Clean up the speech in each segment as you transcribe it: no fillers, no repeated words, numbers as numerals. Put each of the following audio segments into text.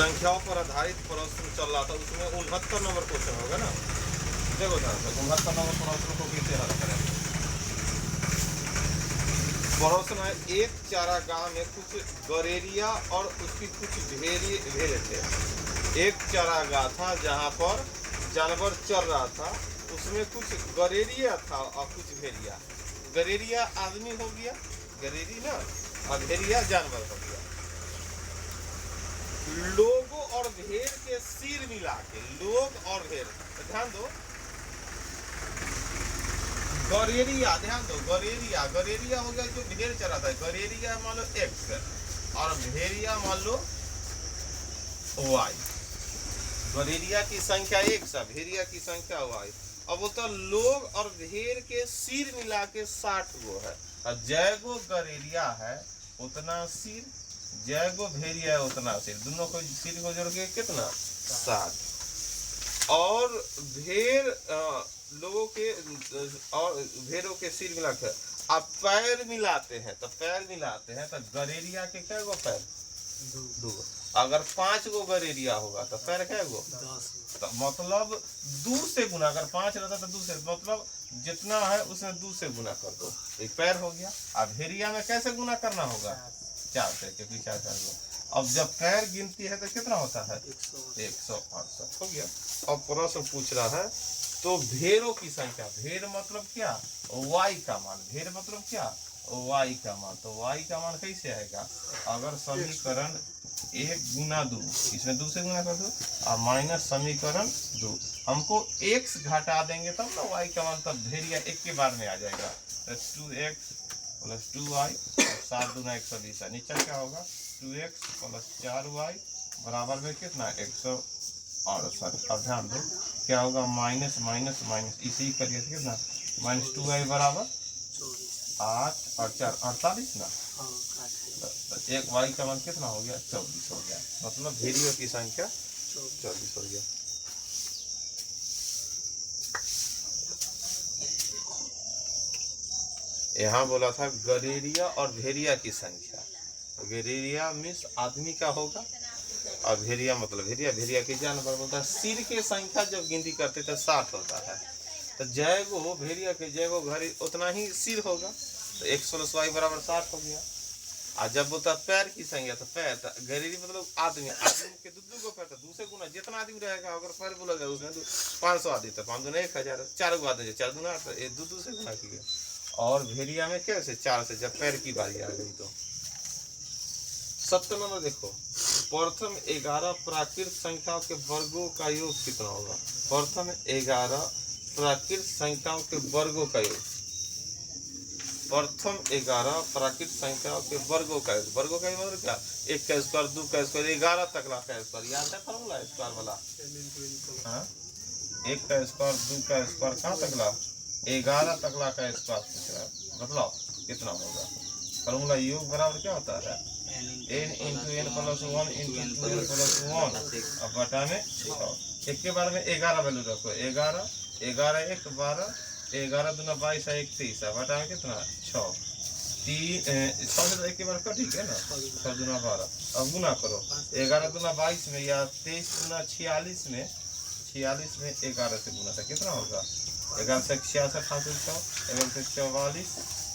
संख्याओं पर आधारित प्रश्न चल रहा था, उसमें 69 नंबर क्वेश्चन होगा ना। देखो ध्यान से 69 नंबर प्रश्न को कैसे हल करें। प्रश्न है, एक चारागाह में कुछ गौरेरिया और उसकी कुछ भेड़े थे। एक चारागाह था जहाँ पर जानवर चल रहा था, उसमें कुछ गौरेरिया था और कुछ भेड़िया। गौरेरिया आदमी हो गया, गौरेरी ना, और भेड़िया जानवर हो गया। लोगों और भेड़ के सिर मिला के, लोग और भेड़, ध्यान दो, गौरेरिया, ध्यान दो, गौरेरिया, गौरेरिया हो गया जो भेड़ चलाता है, गौरेरिया मान लो x और भेड़िया मान लो y। गौरेरिया की संख्या x है, भेड़िया की संख्या y। अब बोलता लोग और भेड़ के सिर मिला के 60 गो है, और जय गो गौरेरिया है उतना सिर, जय गो भेड़िया है उतना सिर, दोनों को सिर को जोड़ के कितना 60। और भेड़ लोगों के और भेड़ों के सिर मिला कर आप पैर मिलाते हैं, तो पैर मिलाते हैं तो गौरेरिया के क्या गो पैर, दो। अगर 5 गो गौरेरिया होगा तो पैर क्या गो, 10। तो मतलब 2 से गुना, अगर 5 रहता तो 2 से, मतलब जितना है उसमें 2 से गुना कर दो, एक पैर हो गया। अब भेड़िया में कैसे गुना करना होगा, 4 से, क्योंकि 4 अब जब पैर गिनती है तो कितना होता है, 168 हो गया। अब प्रश्न पूछ रहा है, तो भेड़ों की संख्या, भेड़ मतलब क्या, y का मान, भेड़ मतलब क्या, y का मान, तो y का मान कैसे आएगा, अगर समीकरण 1 गुना 2, इसमें 2 से गुना कर दो, और माइनस समीकरण 2, हमको x घटा देंगे तब ना y का मान, तब भेड़िया एक के बार में आ जाएगा। तो 2x प्लस 2y, 7 दूना 120, नीचे क्या होगा 2x प्लस 4y बराबर में कितना 168। अब ध्यान दो क्या होगा, माइनस माइनस माइनस, इसे ही करिए कितना, माइनस 2y बराबर 8 और 4 48 ना, तो एक y का मान कितना हो गया 24 हो गया, मतलब भेड़ियों की संख्या 24 हो गया। यहाँ बोला था गौरेरिया और भेड़िया की संख्या, गौरेरिया मीन्स आदमी का होगा और भेड़िया मतलब भेड़िया, भेड़िया की जानवर बोलता है। सिर के संख्या जब गिनती करते थे 60 होता है, तो जय गो भेड़िया के जय गो घर उतना ही सिर होगा, तो 1 + y बराबर 60 हो गया। और जब बोलता पैर की संख्या, तो पैर गौरेरी मतलब आदमी, आदमी के 2 पैर, तो 2 से गुना, जितना आदमी रहेगा अगर पैर बोला जाए उसमें 500 आदमी, तो 5 दूना 1000, 4 गो आदमी 4 दूना 8, ये 2 से गुना किया। और भेड़िया में कैसे 4 से, जब पैर की बारी आ गई तो। 70 नंबर देखो, प्रथम 11 प्राकृत संख्याओं के वर्गों का योग कितना होगा, प्रथम 11 प्राकृत संख्याओं के वर्गों का योग, प्रथम 11 प्राकृत संख्याओं के वर्गों का योग, वर्गों का मतलब क्या, 1 का स्क्वायर 2 का स्क्वायर 11 तक का स्क्वायर, याद है फॉर्मूला स्क्वायर वाला, 1 का स्क्वायर 2 का स्क्वायर कहाँ तक ला, 11 तक का स्क्वायर पूछ रहा है, मतलब कितना होगा। फॉर्मूला योग बराबर क्या होता है, n × n + 1 × 2n + 1 अब बटा में 6। एक के बारे में 11 वैल्यू रखो, 11 11 1 12, 11 दूना 22 है 31, बटा में कितना 6, 3 6 से एक के बार का, ठीक है ना, 6 दूना 12, अब गुना करो 11 दूना 22 में या 23 दूना 46 में, 46 में 11 से गुना था कितना होगा, 11 से 66 5 100, 11 से 44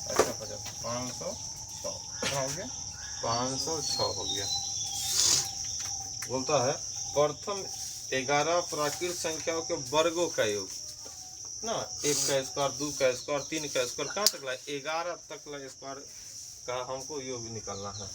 अच्छा 50, 506 कितना हो गया, 506 हो गया। बोलता है प्रथम 11 प्राकृत संख्याओं के वर्गों का योग ना, 1 का स्क्वायर 2 का स्क्वायर 3 का स्क्वायर कहाँ तक ला, 11 तक ला स्क्वायर का हमको योग निकालना है।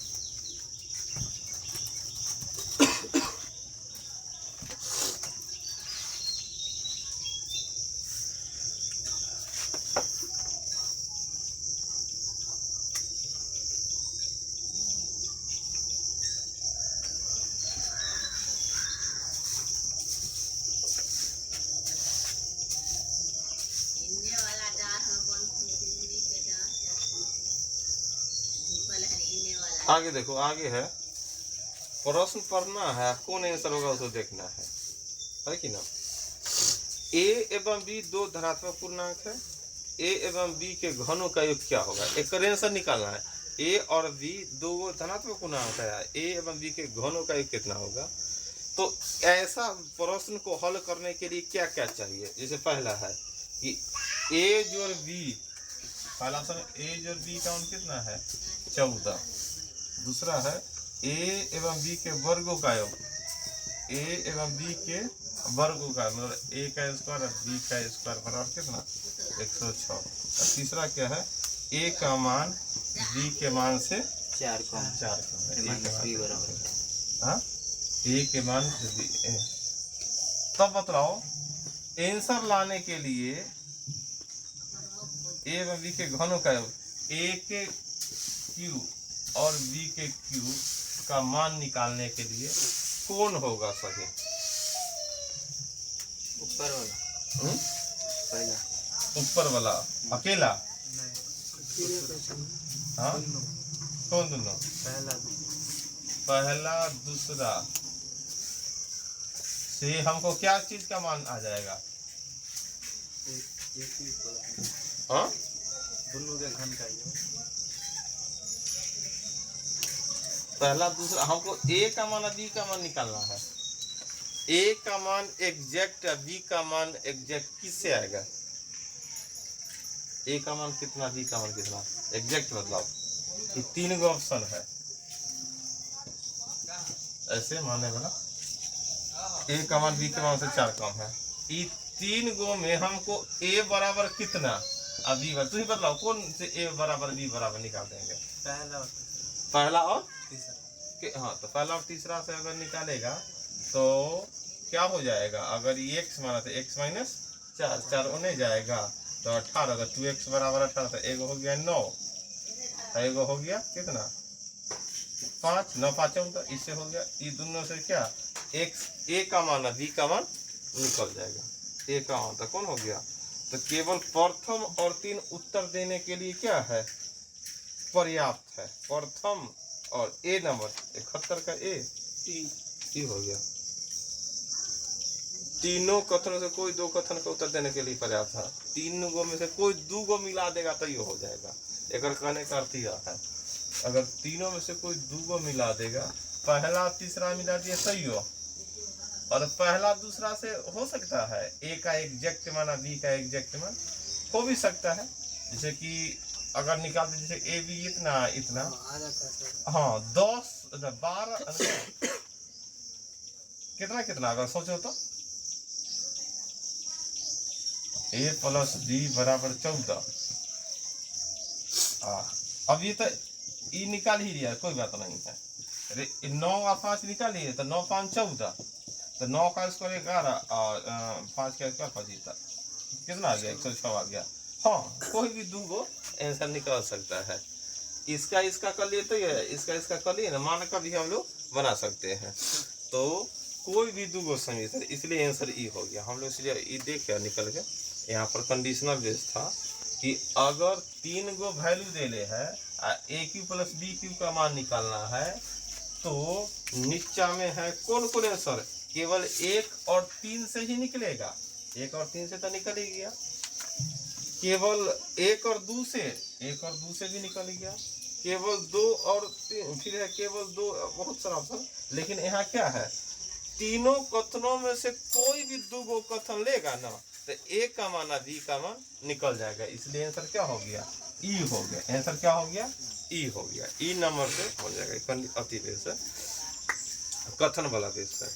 आगे देखो, आगे है प्रश्न पढ़ना है, कौन आंसर होगा उसको देखना है कि ना। a एवं b 2 धनात्मक पूर्णांक है, a एवं b के घनों का योग क्या होगा, एक आंसर निकालना है। a और b 2 धनात्मक पूर्णांक है, a एवं b के घनों का योग कितना होगा। तो ऐसा प्रश्न को हल करने के लिए क्या क्या चाहिए? जैसे पहला है कि ए जोड़ बी, पहला ऑप्शन ए जोड़ बी का मान कितना है 14। दूसरा है ए एवं बी के वर्गों का योग, ए एवं बी के वर्गों का मतलब ए का स्क्वायर और बी का स्क्वायर बराबर कितना 106। और तीसरा क्या है ए का मान बी के मान से 4 कम है। हाँ ए के मान तब बतलाओ आंसर लाने के लिए ए एवं बी के घनों का योग, ए के क्यू और बी के क्यू का मान निकालने के लिए कौन होगा सही? ऊपर वाला पहला, ऊपर वाला अकेला? हाँ कौन दोनों? पहला दूसरा से हमको क्या चीज का मान आ जाएगा? हाँ दोनों के घन का पहला दूसरा हमको ए का मान और बी का मान निकालना है। ए का मान एग्जैक्ट, बी का मान एग्जैक्ट किससे आएगा? ए का मान कितना, बी का मान कितना, एग्जैक्ट बदलाव। ये 3 गो ऑप्शन है ऐसे माने वाला, ए का मान बी के मान से 4 कम है। ये 3 गो में हमको ए बराबर कितना और बी बराबर, तुम बदलाओ कौन से ए बराबर बी बराबर निकाल देंगे? पहला और तीसरा। हाँ तो पहला और तीसरा से अगर निकालेगा तो क्या हो जाएगा? अगर ये x माना तो x माइनस 4 उन्हें जाएगा तो 18, अगर 2x बराबर 18 तो एगो हो गया 9, एगो हो गया कितना 5, 9 5 14, इससे हो गया। ये दोनों से क्या x a का मान बी का मान निकल जाएगा, a का मान तो कौन हो गया? तो केवल प्रथम और 3 उत्तर देने के लिए क्या है पर्याप्त है, प्रथम और ए नंबर 71 का ए हो गया। तीनों कथनों से कोई 2 कथन का उत्तर देने के लिए पर्याप्त है। 3 गो में से कोई 2 गो मिला देगा तो ये हो जाएगा। एक कहने का अर्थ यह है अगर तीनों में से कोई 2 गो मिला देगा, पहला तीसरा मिला दिया सही हो, और पहला दूसरा से हो सकता है ए का एग्जैक्ट मान और बी का एग्जैक्ट मान हो भी सकता है। जैसे कि अगर निकाल दे जैसे ए बी इतना इतना, हाँ 10 12 कितना कितना अगर सोचो तो ए प्लस बी बराबर 14। अब ये तो ई निकाल ही लिया, कोई बात नहीं है। अरे 9 और 5 निकाल लिए तो 9 5 14, तो 9 का स्क्वायर 11 और 5 का स्क्वायर 25, कितना आ गया 106 आ गया। हाँ कोई भी 2 गो आंसर निकाल सकता है। इसका कर लिए तो ये इसका कर लिए ना, मान का भी हम लोग बना सकते हैं। तो कोई भी 2 गो सही सर, इसलिए आंसर ई हो गया। हम लोग इसलिए ई देखे निकल के यहाँ पर कंडीशनल बेस था कि अगर 3 गो वैल्यू देले है ए क्यू प्लस बी क्यू का मान निकालना है तो नीचा में है कौन कौन आंसर, केवल 1 और 3 से ही निकलेगा। 1 और 3 से तो निकल ही गया, केवल 1 और 2 से भी निकल गया, केवल 2 और 3 फिर है केवल 2, बहुत सारा ऑप्शन। लेकिन यहाँ क्या है तीनों कथनों में से कोई भी 2 गो कथन लेगा ना तो ए का मान बी का मान निकल जाएगा। इसलिए आंसर क्या हो गया ई हो गया। आंसर क्या हो गया ई हो गया। ई नंबर से हो जाएगा अति बेस है, कथन वाला बेस है।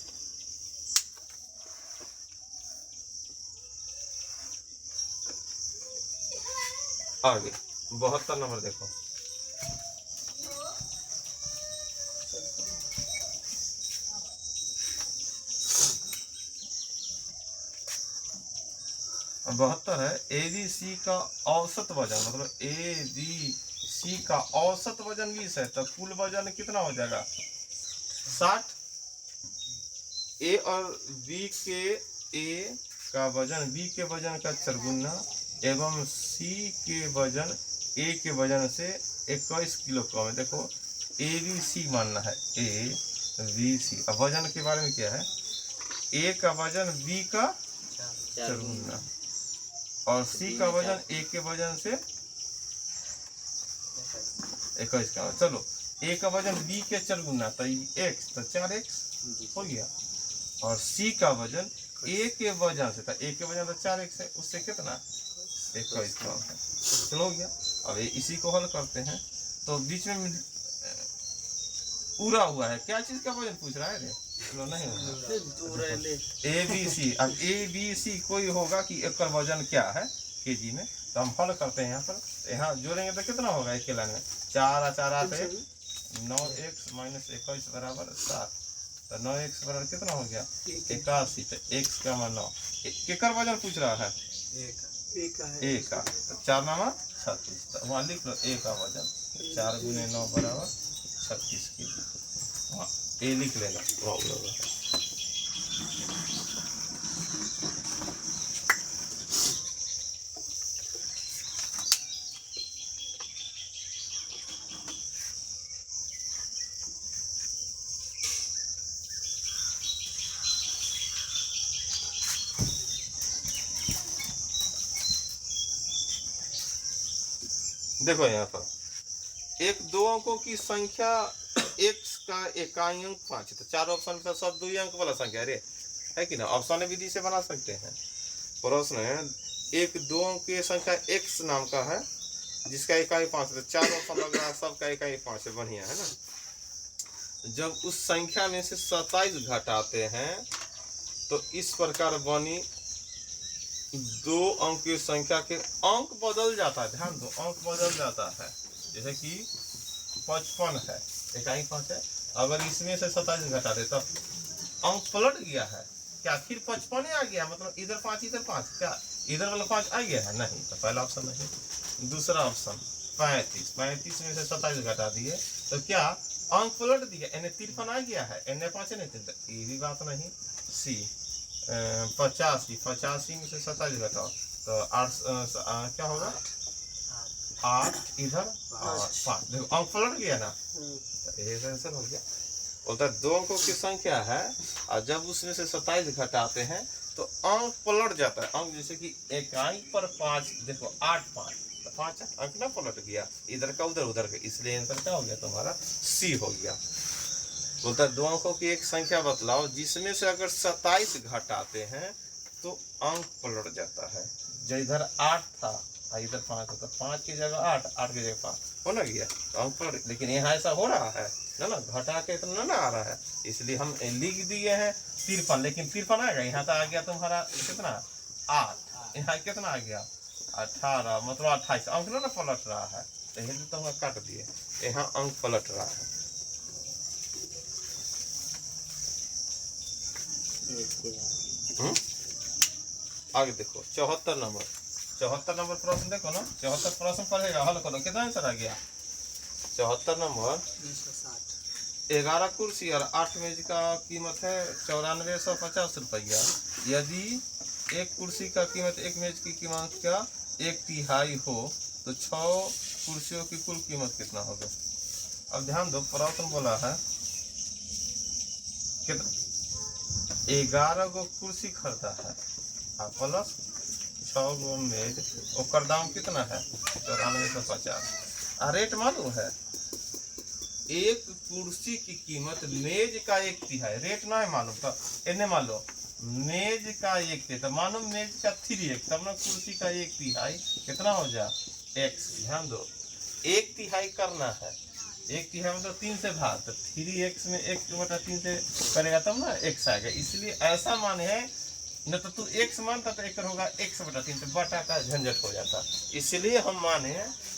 आगे 72 नंबर देखो। बहत्तर है ए बी सी का औसत वजन, मतलब ए बी सी का औसत वजन 20 है तो कुल वजन कितना हो जाएगा 60। ए और बी के ए का वजन बी के वजन का 4 गुना एवं सी के वजन ए के वजन से 21 किलो कम है। देखो ए बी सी मानना है, ए बी सी। अब वजन के बारे में क्या है, ए का वजन बी का 4 गुना और सी का वजन ए के वजन से 21 का। चलो ए का वजन बी के 4 गुना तो x तो 4x हो गया। और सी का वजन ए के वजन से था, ए के वजन तो 4x है, उससे कितना 21 कम है। चलो गया। अब इसी को हल करते हैं तो बीच में पूरा हुआ है, क्या चीज का वजन पूछ रहा है रे? चलो नहीं ए बी सी। अब ए बी सी कोई होगा कि एक वजन क्या है केजी में, तो हम हल करते हैं। यहाँ पर यहाँ जोड़ेंगे तो कितना होगा एक के लाइन में 4 और 4 8 है 9x माइनस 21 बराबर 7। तो 9x बराबर कितना हो गया 81। तो x का मान 9 केकर वजन पूछ रहा है ए का। तो 4 9 36। तो वहाँ लिख लो ए का वजन 4 गुने 9 बराबर 36 केजी। वहाँ ए लिख लेना प्रॉब्लम है। देखो यहाँ पर एक दो अंकों की संख्या x का इकाई अंक 5 है। तो 4 ऑप्शन में सब 2 अंक वाला संख्या है कि ना। ऑप्शन विधि से बना सकते हैं। प्रश्न है एक दो अंक की संख्या x नाम का है जिसका इकाई 5 है। तो 4 ऑप्शन लग रहा है, सबका इकाई 5 है, बढ़िया है ना। जब उस संख्या में से 27 घटाते हैं तो इस प्रकार बनी दो अंक की संख्या के अंक बदल जाता है। ध्यान दो, अंक बदल जाता है। जैसे कि 55 है, इकाई 5 है। अगर इसमें से 27 घटा दे तब अंक पलट गया है क्या, फिर 55 आ गया, मतलब इधर 5 इधर 5, क्या इधर वाला 5 आ गया है? नहीं। तो पहला ऑप्शन नहीं। दूसरा ऑप्शन 35 में से 27 घटा दिए तो क्या अंक पलट दिया, एने 53 आ गया है, एने 5 नहीं, तो ये भी बात नहीं। सी 85 में से 27 घटाओ तो 8 क्या होगा 8 इधर 5। देखो अंक पलट गया ना, ये आंसर हो गया। बोलता है दो अंकों की संख्या है और जब उसमें से 27 घटाते हैं तो अंक पलट जाता है। अंक जैसे कि इकाई पर 5, देखो 8 5 तो 5 अंक ना पलट गया, इधर का उधर उधर का, इसलिए आंसर क्या हो गया तुम्हारा सी हो गया। बोलता है दो अंकों की एक संख्या बतलाओ जिसमें से अगर 27 घटाते हैं तो अंक पलट जाता है। जो इधर 8 था और इधर 5 था, तो 5 की जगह 8, 8 की जगह 5 हो ना गया, तो अंक पलट। लेकिन यहाँ ऐसा हो रहा है ना, घटा के इतना ना आ रहा है, इसलिए हम लिख दिए हैं 53। लेकिन 53 आएगा, यहाँ तो आ गया तुम्हारा कितना 8, यहाँ कितना आ गया 18, मतलब 28 अंक ना पलट रहा है, तो यही तो हम काट दिए, यहाँ अंक पलट रहा है। आगे देखो 74 नंबर प्रश्न देखो ना। 74 प्रश्न पढ़ेगा, हल करो, कितना आंसर आ गया 74 नंबर। 11 कुर्सी और 8 मेज का कीमत है 9450 रुपया। यदि एक कुर्सी का कीमत एक मेज की कीमत का 1/3 हो तो 6 कुर्सियों की कुल कीमत कितना होगा। अब ध्यान दो, प्रश्न बोला है कितना 11 गो कुर्सी खरीदा है प्लस 6 गो मेज, और दाम कितना है 9450। रेट मालूम है, एक कुर्सी की कीमत मेज का 1/3, रेट ना है मालूम, तो इन्हें मान लो मेज का 1/3, तो मालूम मेज का 3x, तब ना कुर्सी का 1/3 कितना हो जाए x। ध्यान दो 1/3 करना है, 1/3 मतलब 3 से भाग, तो 3x में 1/3 से करेगा तब ना x आएगा। इसलिए ऐसा मान है, न तो तू x मानता तो एक होगा x/3, तो बटा का झंझट हो जाता। इसलिए हम माने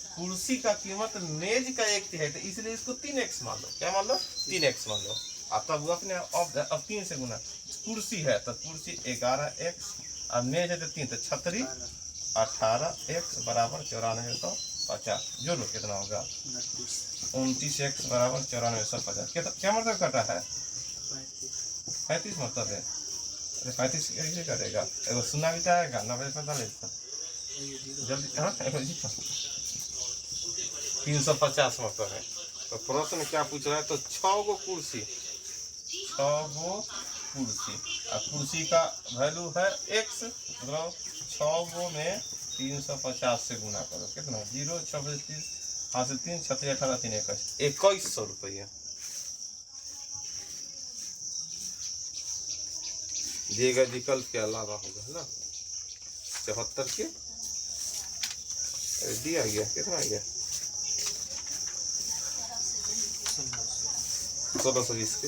कुर्सी का कीमत मेज का 1/3 है, तो इसलिए इसको 3x मान लो। क्या मान लो 3x मान लो। अब तब वो अपने अब 3 से गुना, कुर्सी है तो कुर्सी 11x और मेज है तो 3, तो 36 18x बराबर 9450। जो लो कितना होगा 29x बराबर 9450। क्या मतलब कटा है 35 मतलब है। 35 कैसे करेगा, एगो सुना भी जाएगा 90 जल्दी 350 मतलब है। तो प्रश्न क्या पूछ रहा है, तो 6 गो कुर्सी और कुर्सी का वैल्यू है x, मतलब 6 गो में 350 से गुना करो, कितना 0 26 30 5 से 3 36 18 3 2100 रुपया। दिए गए विकल्प के अलावा होगा, है ना। 74 के दिया गया, कितना आ गया 1620 के।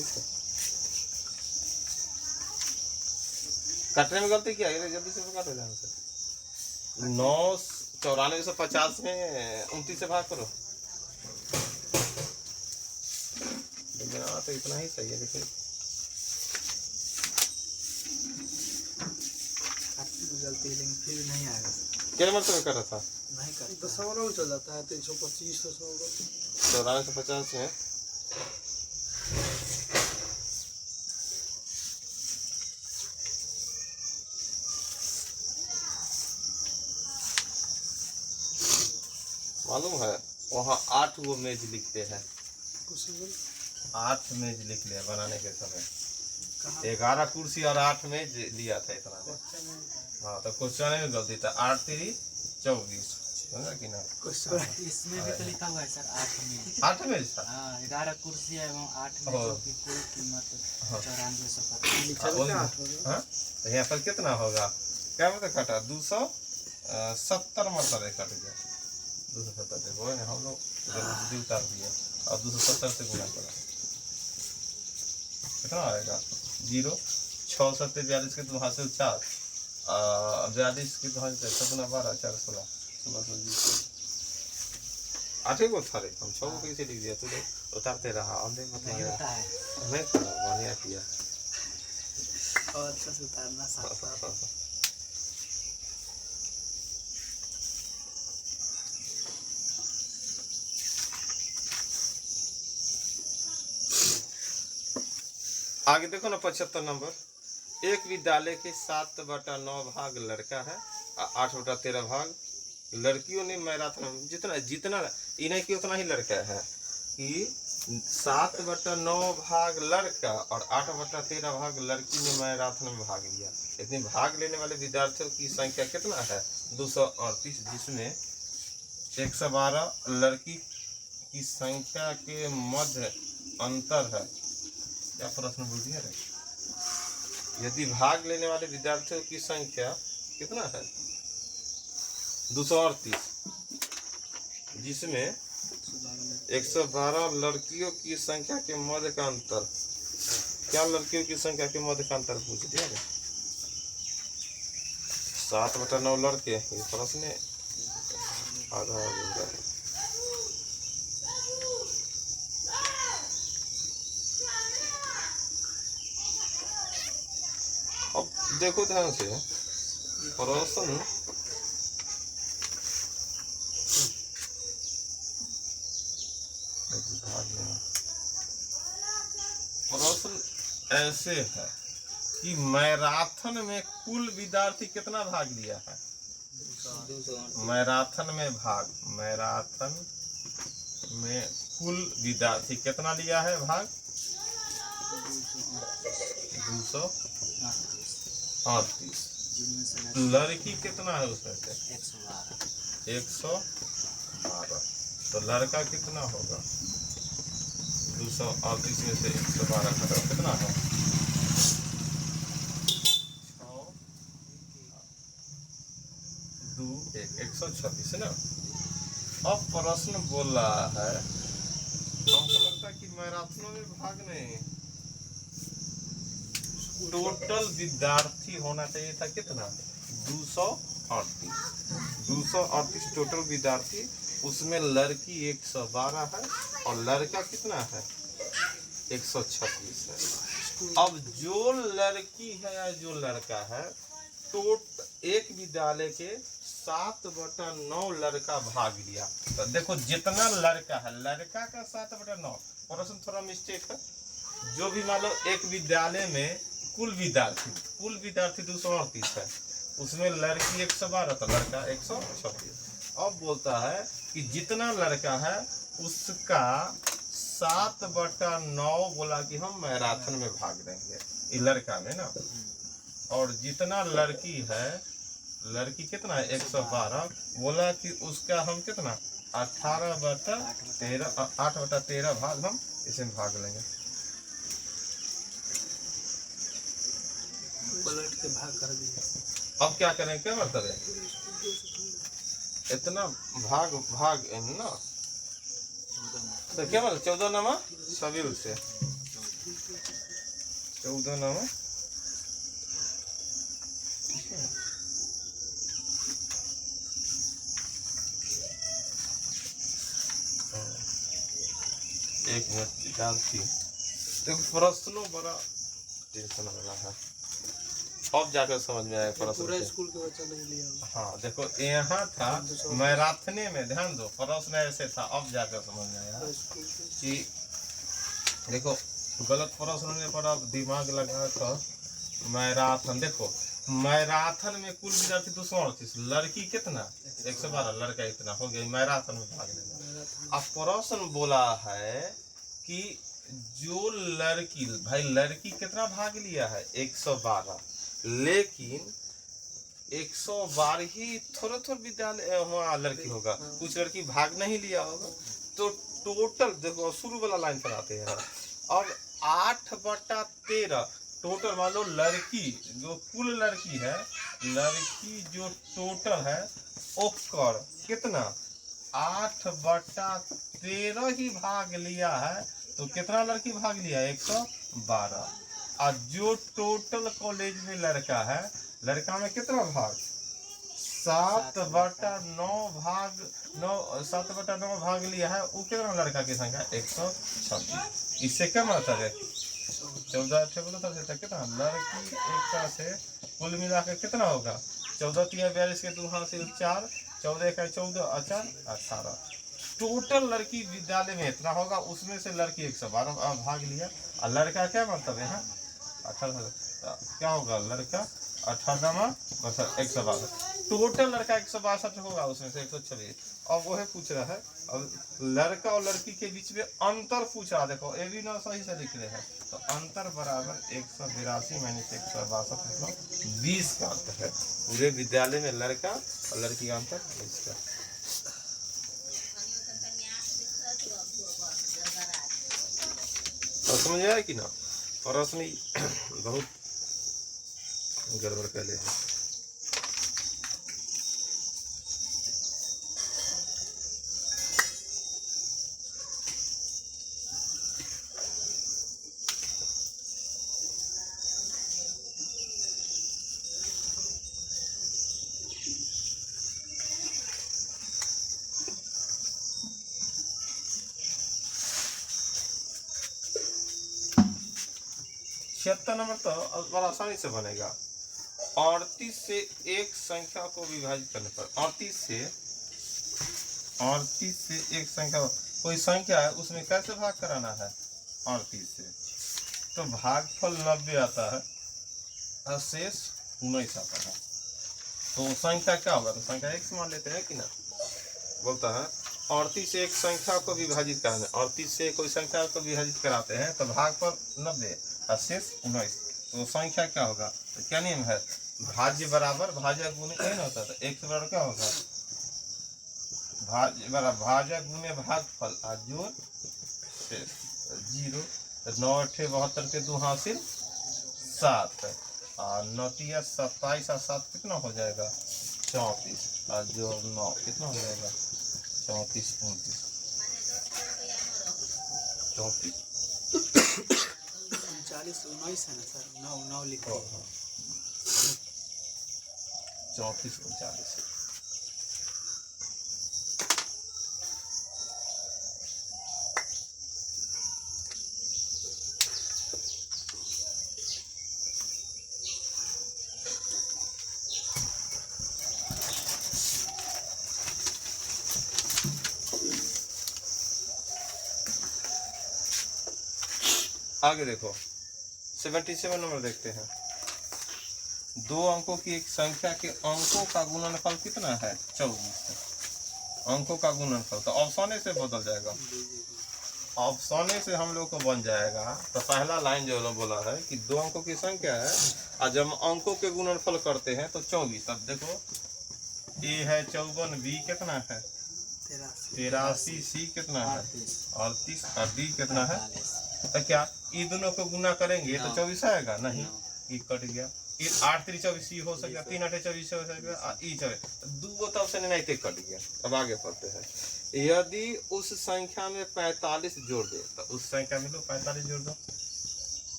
काटने में गलती क्या है, जल्दी से काटो जाने से। 994 में 29 से भाग करो। तो इतना ही सही है, लेकिन गलती लेकिन फिर भी नहीं आएगा। क्या मतलब में कर रहा था, नहीं कर दशमलव चल जाता है 325 94 से 50 में मालूम है वहाँ 8 गो मेज लिखते हैं। 8 मेज लिख लिया बनाने के समय, 11 कुर्सी और 8 मेज लिया था इतना देर। हाँ तो क्वेश्चन में गलती था, 8 3 24, समझा कि ना। इसमें भी तो लिखा हुआ है सर 8 मेज था। 11 कुर्सी है एवं 8 मेजों की कुल कीमत 9470। हाँ तो यहाँ पर कितना होगा, क्या मतलब कटा 270 मतलब कट गया। 270 देखो हम लोग जल्दी उतार दिया और 270 से गुना करा, कितना आएगा 0 6 7 42 के 2 हाथ से 4 42 के 2 हाथ से 7 2 12 4 16 1620। 8 गो था रे, हम 6 गो कैसे लिख दिया, तू देख उतारते रहा अंधे मतलब नहीं होता है, नहीं करा, बढ़िया किया। और अच्छा से उतारना साफ। आगे देखो ना 75 नंबर। एक विद्यालय के 7/9 भाग लड़का है और 8/13 भाग लड़कियों ने मैराथन, जितना जितना इन्हें की उतना ही लड़का है कि 7/9 भाग लड़का और 8/13 भाग लड़की ने मैराथन में भाग लिया। लेकिन भाग लेने वाले विद्यार्थियों की संख्या कितना है 238, जिसमें 112 लड़की की संख्या के मध्य अंतर है। क्या प्रश्न बोल दिया रे, यदि भाग लेने वाले विद्यार्थियों की संख्या कितना है 238, जिसमें 112 लड़कियों की संख्या के मध्य का अंतर, क्या लड़कियों की संख्या के मध्य का अंतर पूछ दिया रे। 7/9 लड़के, ये प्रश्न आधा हो गया। अब देखो ध्यान से प्रश्न ऐसे है कि मैराथन में कुल विद्यार्थी कितना भाग लिया है, मैराथन में कुल विद्यार्थी कितना लिया है भाग 238। लड़की कितना है उसमें से 112, तो लड़का कितना होगा 238 में से 112 घटाओ कितना है 2 126 ना। अब प्रश्न बोल रहा है, हमको लगता है कि मैराथनों में भाग नहीं, टोटल विद्यार्थी होना चाहिए था कितना 238 टोटल विद्यार्थी, उसमें लड़की 112 है और लड़का कितना है 126 है। अब जो लड़की है या जो लड़का है, एक विद्यालय के 7/9 लड़का भाग लिया। तो देखो जितना लड़का है, लड़का का 7/9, प्रश्न थोड़ा मिस्टेक है। जो भी मान लो एक विद्यालय में कुल विद्यार्थी 238 है, उसमें लड़की 112 तो लड़का 126। अब बोलता है कि जितना लड़का है उसका 7/9 बोला कि हम मैराथन में भाग देंगे, ये लड़का में ना। और जितना लड़की है, लड़की कितना है 112, बोला कि उसका हम कितना 8/13 भाग हम इसमें भाग लेंगे। पलट के भाग कर दिए। अब क्या करें, क्या मतलब है इतना भाग भाग ना, तो क्या मतलब 14 नमा सभी से 14 नमा एक मिनट डालती। तो प्रश्नों बड़ा टेंशन वाला है, अब जाकर समझ में आया पूरा प्रश्न। स्कूल के बच्चा नहीं लिया होगा। हाँ देखो यहाँ था मैराथने में, ध्यान दो प्रश्न ऐसे था, अब जाकर समझ में आया पूरा स्कूल के कि देखो गलत प्रश्न होने पर अब दिमाग लगा कर मैराथन, देखो मैराथन में कुल विद्यार्थी 238, लड़की कितना 112, लड़का इतना हो गया, मैराथन में भाग लेना। अब प्रश्न बोला है कि जो लड़की, भाई लड़की कितना भाग लिया है 112, लेकिन 112 ही थोड़ा थोड़ा विद्यालय वहाँ लड़की होगा, कुछ लड़की भाग नहीं लिया होगा, तो टोटल देखो शुरू वाला लाइन पर आते हैं। अब 8/13 टोटल मान लो लड़की जो कुल लड़की है, लड़की जो टोटल है ओकर कितना 8/13 ही भाग लिया है, तो कितना लड़की भाग लिया 112। और जो टोटल कॉलेज में लड़का है, लड़का में कितना भाग 7/9 भाग लिया है, वो कितना लड़का की संख्या 126। इससे क्या मतलब है 14 बोला था कितना लड़की एक से कुल मिला के कितना होगा 14 3 42 के 2 हासिल 4, 14 का 14 4 18, टोटल लड़की विद्यालय में इतना होगा, उसमें से लड़की 112 भाग लिया। और लड़का क्या मतलब है 18, क्या होगा लड़का 18 मतलब 112, टोटल लड़का 162 होगा, उसमें से 126। अब वो है पूछ रहा है, अब लड़का और लड़की के बीच में अंतर पूछ रहा, देखो ये भी ना सही से लिख रहे हैं, तो अंतर बराबर 182 - 162 मतलब 20 का अंतर है। पूरे विद्यालय में लड़का और लड़की का अंतर 20 का। तो समझ आया कि ना, प्रश्न बहुत गड़बड़ कर ले हैं। छिहत्तर नंबर तो बड़ा आसानी से बनेगा। 38 से एक संख्या को विभाजित करने पर, 38 से एक संख्या, कोई संख्या है उसमें कैसे भाग कराना है 38 से, तो भागफल 90 आता है और शेष 19 आता है। तो संख्या क्या होगा, तो संख्या x मान लेते हैं कि ना, बोलता है 38 से एक संख्या को विभाजित कराना, 38 से कोई संख्या को विभाजित कराते हैं तो भागफल 90 और शेष 19, तो संख्या क्या होगा, तो क्या नियम है भाज्य बराबर भाज्य गुणे नहीं होता, तो x बराबर क्या होगा भाज्य बराबर भाज्य गुणे भागफल और जोड़ शेष 0, 9 × 8 = 72 के 2 हासिल 7 और 9 × 3 = 27 और 7 कितना हो जाएगा 34 और जो 9 कितना हो जाएगा 34 29 34 39 19 है ना सर, 9 लिखो 34 39। आगे देखो 77 नंबर देखते हैं। 2 अंकों की एक संख्या के अंकों का गुणनफल कितना है 24, अंकों का गुणनफल, तो ऑप्शन से बदल जाएगा, ऑप्शन से हम लोग को बन जाएगा। तो पहला लाइन जो लोग बोला है कि 2 अंकों की संख्या है और जब हम अंकों के गुणनफल करते हैं तो 24, अब देखो ए है 54, बी कितना है 83, सी कितना है 38 और डी कितना है, तो क्या ये दोनों को गुना करेंगे तो 24 आएगा, नहीं ये कट गया, 8 3 24 हो सकता, 3 8 24 हो सकता, ई चले दो तब से नहीं तय कर लिया। अब आगे पढ़ते हैं। यदि उस संख्या में 45 जोड़ दे तो उस संख्या में लो 45 जोड़ दो,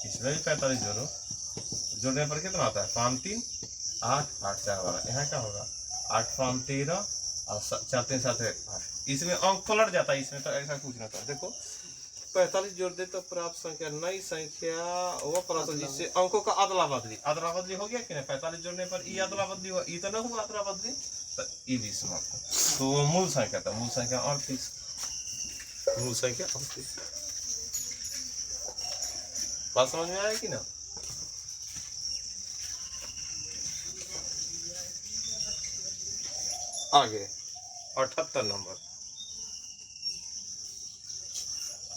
इसमें भी 45 जोड़ो, जोड़ने पर कितना आता है 5 3 8 8 4 12, यहाँ क्या होगा 8 5 13 और 4 3 7 8, इसमें अंक पलट जाता है, इसमें तो ऐसा कुछ नहीं था। देखो 45 जोड़ दे तो प्राप्त संख्या नई संख्या वो प्राप्त जिससे अंकों का अदला बदली हो गया कि नहीं। 45 जोड़ने पर ई अदला बदली हुआ, ई तो नहीं हुआ अदला बदली, तो ई भी समाप्त। तो वो मूल संख्या था, मूल संख्या 38, मूल संख्या 38। बात समझ में आया कि ना। आगे 78 नंबर,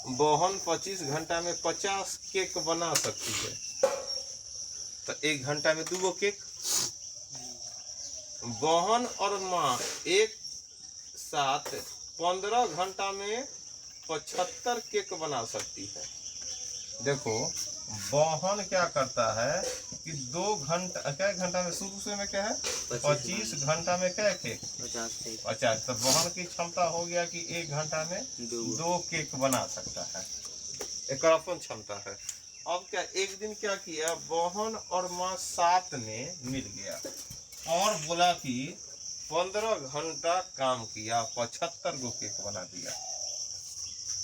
बहन 25 घंटा में 50 केक बना सकती है, तो 1 घंटा में 2 केक। बहन और माँ एक साथ 15 घंटा में 75 केक बना सकती है। देखो बहन क्या करता है कि 2 घंटा, क्या घंटा में शुरू में क्या है 25 घंटा में क्या केक 50, तो बहन की क्षमता हो गया कि 1 घंटा में 2 केक बना सकता है, एक अपन क्षमता है। अब क्या एक दिन क्या किया, बहन और माँ साथ में मिल गया और बोला कि 15 घंटा काम किया, 75 गो केक बना दिया।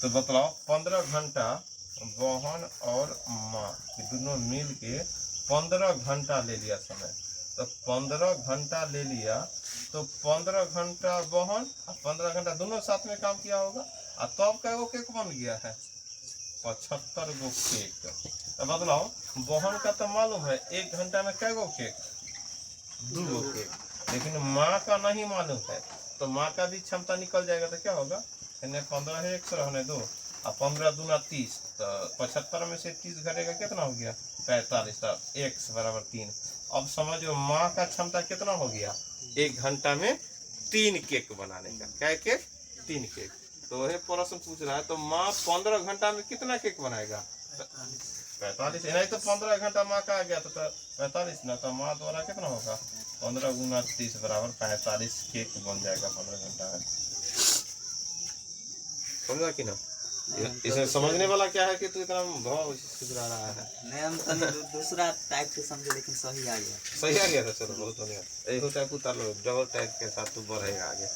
तो बताओ 15 घंटा बहन और माँ दोनों मिल के 15 घंटा ले लिया समय, तो 15 घंटा ले लिया, तो 15 घंटा बहन और 15 घंटा दोनों साथ में काम किया होगा, और तब कै गो केक बन गया है 75 गो केक। तो बतलाओ बहन का तो मालूम है 1 घंटा में कै गो केक 2 गो केक, लेकिन माँ का नहीं मालूम है, तो माँ का भी क्षमता निकल जाएगा। तो क्या होगा 15 है 100 रहने दो, और 15 दूना 30, तो 75 में से 30 घटेगा कितना हो गया 45, तो x बराबर 3। अब समझो माँ का क्षमता कितना हो गया 1 घंटा में 3 केक बनाने का, क्या केक 3 केक। तो ये प्रश्न पूछ रहा है, तो माँ 15 घंटा में कितना केक बनाएगा 45, नहीं तो 15 घंटा माँ का आ गया तो 45 ना, तो माँ द्वारा कितना होगा 15 गुना 30 बराबर 45 केक बन जाएगा 15 घंटा में। समझा कि ना। इसे समझने वाला क्या है कि तू इतना भाव सुधरा रहा है। नहीं हम तो दूसरा टाइप से समझे, लेकिन सही आ गया। सही आ गया था, चलो बहुत बढ़िया। एक टाइप उतार लो, डबल टाइप के साथ तू बढ़ेगा आगे।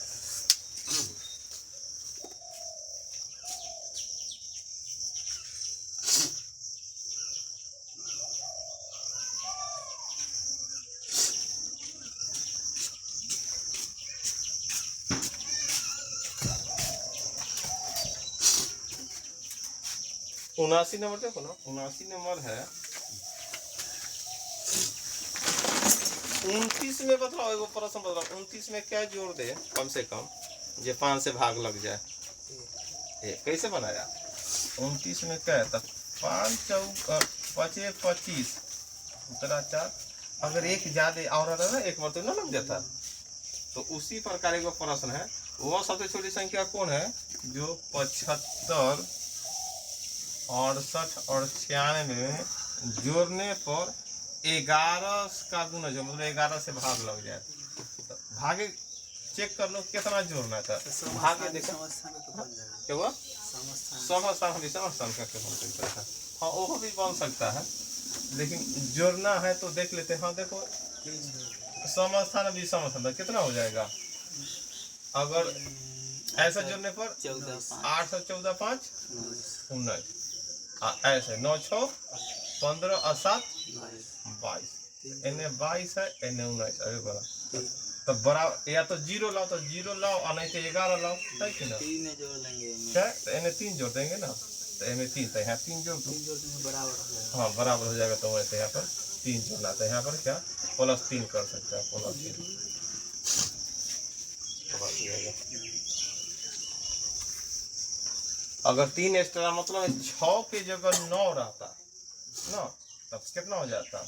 उनासी नंबर देखो ना, 79 नंबर है। 29 में बताओ, एगो प्रश्न बताओ 29 में क्या जोड़ दे कम से कम जो 5 से भाग लग जाए, ये कैसे बनाया। 29 में क्या है, 5 चौक 5 25 उतरा 4, अगर एक ज्यादा और ना एक बार तो ना लग जाता। तो उसी प्रकार एक प्रश्न है, वो सबसे छोटी संख्या कौन है जो 75 68 और 96 में जोड़ने पर 11 का गुना जो मतलब 11 से भाग लग जाए। तो भागे चेक कर लो कितना जोड़ना था, भागे देखो क्या हुआ समस्थान का क्या बन सकता है। हाँ वो भी बन सकता है, लेकिन जोड़ना है तो देख लेते हैं। हाँ देखो समस्थान भी समस्थान कितना हो जाएगा, अगर ऐसा जोड़ने पर 8 और 14 5 19, ऐसे 9 6 15 और 7 22, इन्हें 22 है इन्हें 19, अभी बड़ा तो बड़ा या तो 0 लाओ, तो 0 लाओ और नहीं तो 11 लाओ, है कि ना। 3 जोड़ लेंगे, क्या तो इन्हें 3 जोड़ देंगे ना, तो इन्हें 3, तो यहाँ 3 जोड़ दो, बराबर हो जाएगा। हाँ बराबर हो जाएगा। तो वैसे यहाँ पर 3 जोड़ना, तो यहाँ पर क्या +3 कर सकते हैं, +3 अगर 3 एक्स्ट्रा मतलब 6 की जगह 9 रहता ना, तब कितना हो जाता,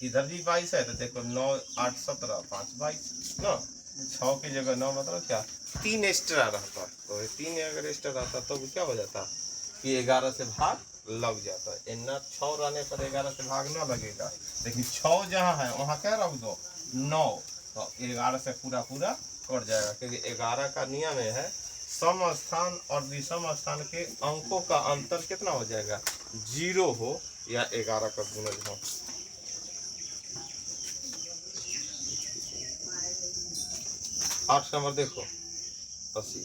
इधर भी 22 है तो देखो 9 8 17 5 22 ना, 6 की जगह 9 मतलब क्या 3 एक्स्ट्रा रहता। तो 3 अगर एक्स्ट्रा रहता तो क्या हो जाता कि 11 से भाग लग जाता है। इतना 6 रहने पर 11 से भाग न लगेगा, लेकिन 6 जहाँ है वहाँ क्या रख दो 9, तो 11 से पूरा कट जाएगा, क्योंकि 11 का नियम है सम स्थान और विषम स्थान के अंकों का अंतर कितना हो जाएगा, 0 हो या 11 का गुणज हो। आठ नंबर देखो 80।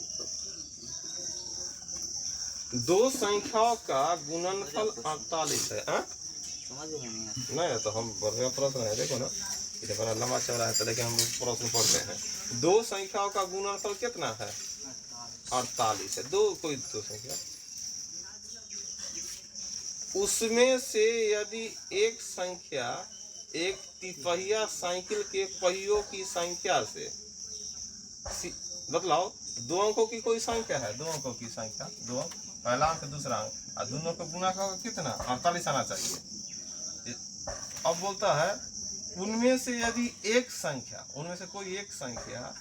दो संख्याओं का गुणनफल 48 है। समझ में नहीं आता। नहीं तो हम बढ़िया प्रश्न है, देखो ना ये बड़ा लंबा चौड़ा है, तो लेकिन हम प्रश्न पढ़ते हैं। दो संख्याओं का गुणनफल कितना है, 48 है। दो संख्या, उसमें से यदि एक संख्या एक तिपहिया साइकिल के पहियों की संख्या से, बतलाओ दो अंकों की कोई संख्या है, दो अंकों की संख्या, दो अंक, पहला अंक दूसरा अंक, और दोनों को गुना का कितना 48 आना चाहिए। अब बोलता है उनमें से यदि एक संख्या, उनमें से कोई एक संख्या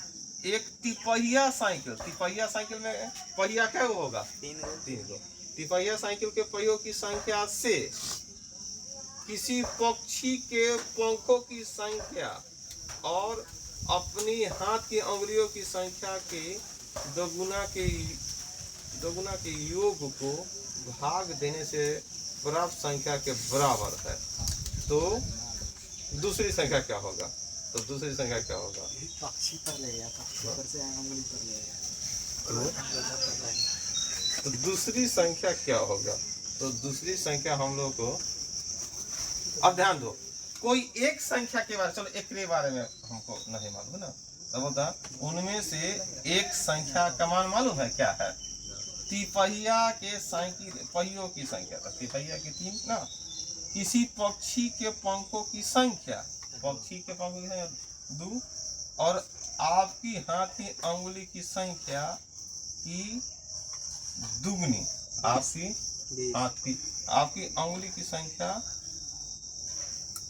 एक तिपहिया साइकिल, तिपहिया साइकिल में पहिया क्या होगा, 3 गो, तिपहिया साइकिल के पहियों की संख्या से किसी पक्षी के पंखों की संख्या और अपनी हाथ की अंगुलियों की संख्या के दोगुना के योग को भाग देने से प्राप्त संख्या के बराबर है, तो दूसरी संख्या क्या होगा, तो दूसरी संख्या क्या होगा, पक्षी पर ले गया, पक्षी पर से अंगुली पर ले गया, तो दूसरी संख्या क्या होगा, तो दूसरी संख्या हम लोग को, अब ध्यान दो, कोई एक संख्या के बारे, चलो एक के बारे में हमको नहीं मालूम ना, तो बता उनमें से एक संख्या का मान मालूम है क्या है, तिपहिया के साइकिल पहियों की संख्या, तो तिपहिया की 3 ना, किसी पक्षी के पंखों की संख्या, पक्षी के पंखों की संख्या 2, और आपकी हाथ की अंगुली की संख्या की दुगनी, आपकी अंगुली की संख्या,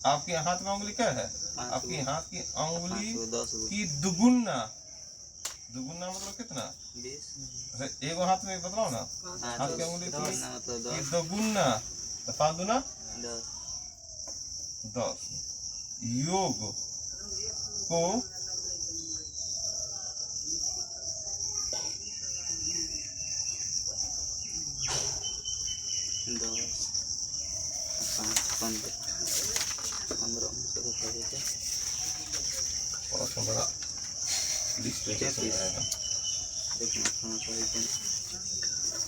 आपके हाथ में अंगुली क्या है, आपकी हाथ की अंगुली की दुगुना, दुगुना मतलब कितना, 20। एक हाथ में बताओ ना, हाथ की अंगुली की दुगुना, तो 5 दूना 10, योग को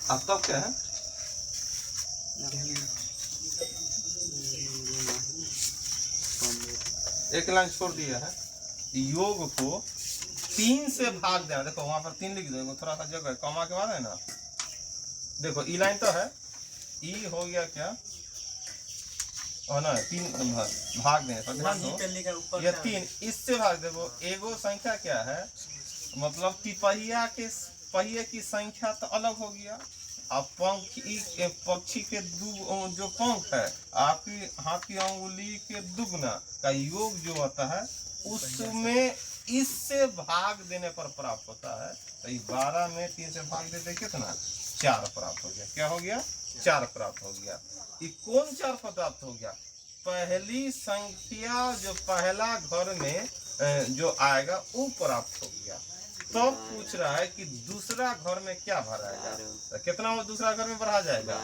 अब तब क्या है, एक लाइन छोड़ दिया है, योग को 3 से भाग देना, देखो वहां पर 3 लिख दो, थोड़ा सा जगह कॉमा के बाद है ना, देखो ई लाइन तो है, ई हो गया क्या, और ना 3 भाग देने पर ध्यान दो, ये 3 इससे भाग देखो, एगो संख्या क्या है, मतलब तिपहिया के पहिए की संख्या तो अलग हो गया, अब पक्षी के जो पंख है, आपकी हाथ की अंगुली के दुगना का योग जो होता है, उसमें इससे भाग देने पर प्राप्त होता है, तो 12 में 3 से भाग देते कितना, 4 प्राप्त हो गया, क्या हो गया, 4 प्राप्त हो गया। ये कौन 4 प्राप्त हो गया, पहली संख्या जो पहला घर में जो आएगा वो प्राप्त हो गया। तो पूछ रहा है कि दूसरा घर में क्या भराएगा, तो कितना वो दूसरा घर में भरा जाएगा,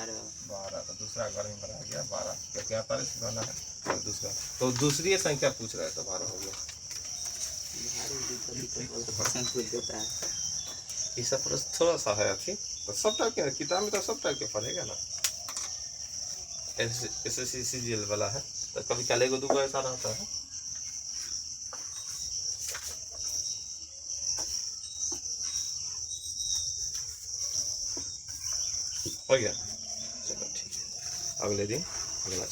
12, तो दूसरा घर में भरा गया 12, क्योंकि 48 भरना है, तो दूसरा, तो दूसरी संख्या पूछ रहा है, तो 12 हो गया। ये सब प्रश्न थोड़ा सा है अच्छी, तो सब टाइप के किताब में तो सब टाइप के पढ़ेगा ना, SSC CGL वाला है, तो कभी क्या लेगो दूगो ऐसा रहता है। हो गया, चलो ठीक है, अगले दिन अगला।